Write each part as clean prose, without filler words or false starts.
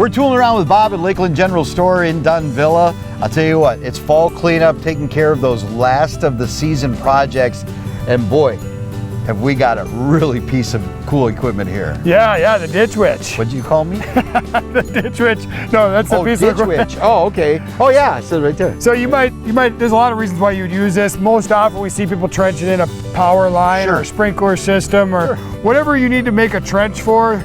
We're tooling around with Bob at Lakeland General Store in Dunvilla. I'll tell you what, it's fall cleanup, taking care of those last of the season projects, and boy, have we got a really piece of cool equipment here. Yeah, the ditch witch. What'd you call me? The ditch witch. No, that's the piece of equipment. Ditch witch. Oh, okay. Oh yeah, it says right there. So you might, there's a lot of reasons why you would use this. Most often we see people trenching in a power line or a sprinkler system or whatever you need to make a trench for.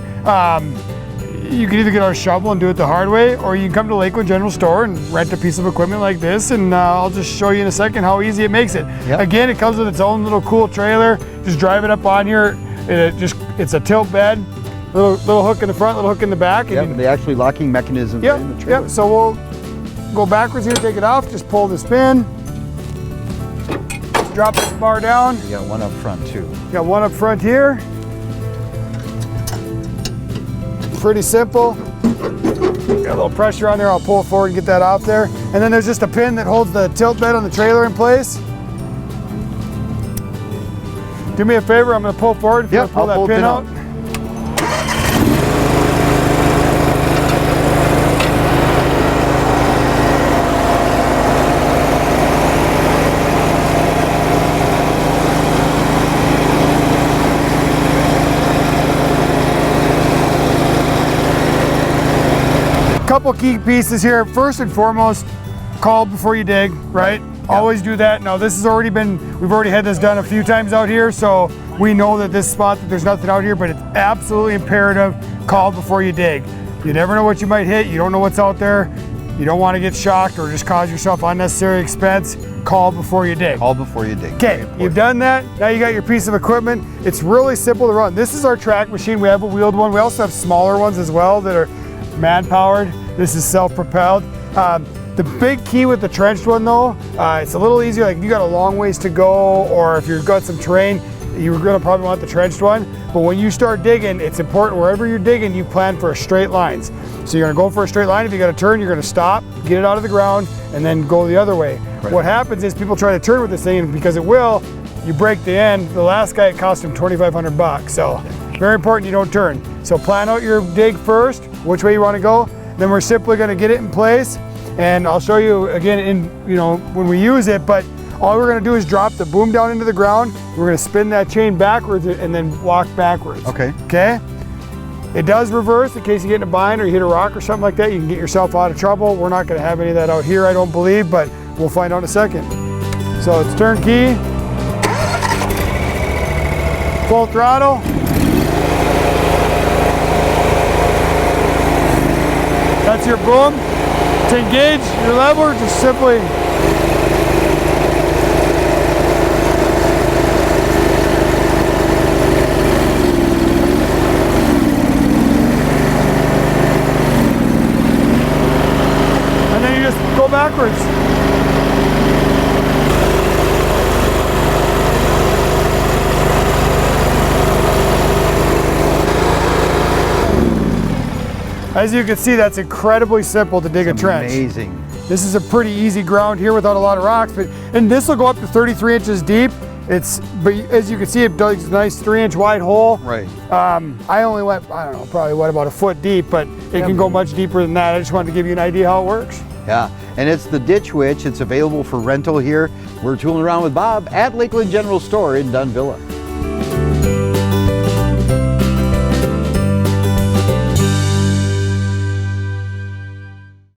You can either get out a shovel and do it the hard way, or you can come to Lakeland General Store and rent a piece of equipment like this, and I'll just show you in a second how easy it makes it. Yep. Again, it comes with its own little cool trailer. Just drive it up on here. It's a tilt bed, little hook in the front, little hook in the back. Yeah, the actually locking mechanism in the trailer. Yep, so we'll go backwards here, take it off, just pull this pin, drop this bar down. You got one up front too. Got one up front here. Pretty simple. Got a little pressure on there, I'll pull it forward and get that off there. And then there's just a pin that holds the tilt bed on the trailer in place. Do me a favor, I'm going to pull forward if you want to pull that pin out. Couple key pieces here. First and foremost, call before you dig, right? Yep. Always do that. Now this has already been, we've already had this done a few times out here, so we know that this spot that there's nothing out here, but it's absolutely imperative, call before you dig. You never know what you might hit, you don't know what's out there, you don't want to get shocked or just cause yourself unnecessary expense. Call before you dig. Call before you dig. Okay, you've done that. Now you got your piece of equipment. It's really simple to run. This is our track machine. We have a wheeled one. We also have smaller ones as well that are man-powered. This is self-propelled. The big key with the trenched one though, it's a little easier, like if you got a long ways to go or if you've got some terrain, you're gonna probably want the trenched one. But when you start digging, it's important wherever you're digging, you plan for straight lines. So you're gonna go for a straight line. If you got to turn, you're gonna stop, get it out of the ground, and then go the other way. Right. What happens is people try to turn with this thing, and because it will, you break the end. The last guy, it cost him 2,500 bucks. So very important you don't turn. So plan out your dig first, which way you wanna go. Then we're simply gonna get it in place, and I'll show you again when we use it, but all we're gonna do is drop the boom down into the ground. We're gonna spin that chain backwards and then walk backwards. Okay. Okay? It does reverse in case you get in a bind or you hit a rock or something like that. You can get yourself out of trouble. We're not gonna have any of that out here, I don't believe, but we'll find out in a second. So it's turnkey, full throttle. That's your boom. To engage your lever, just simply and then you just go backwards. As you can see, that's incredibly simple to dig a trench. Amazing. This is a pretty easy ground here without a lot of rocks, and this will go up to 33 inches deep. But as you can see, it does a nice 3-inch wide hole. Right. I only went, I don't know, probably about a foot deep, but it can go much deeper than that. I just wanted to give you an idea how it works. Yeah, and it's the Ditch Witch. It's available for rental here. We're tooling around with Bob at Lakeland General Store in Dunvilla.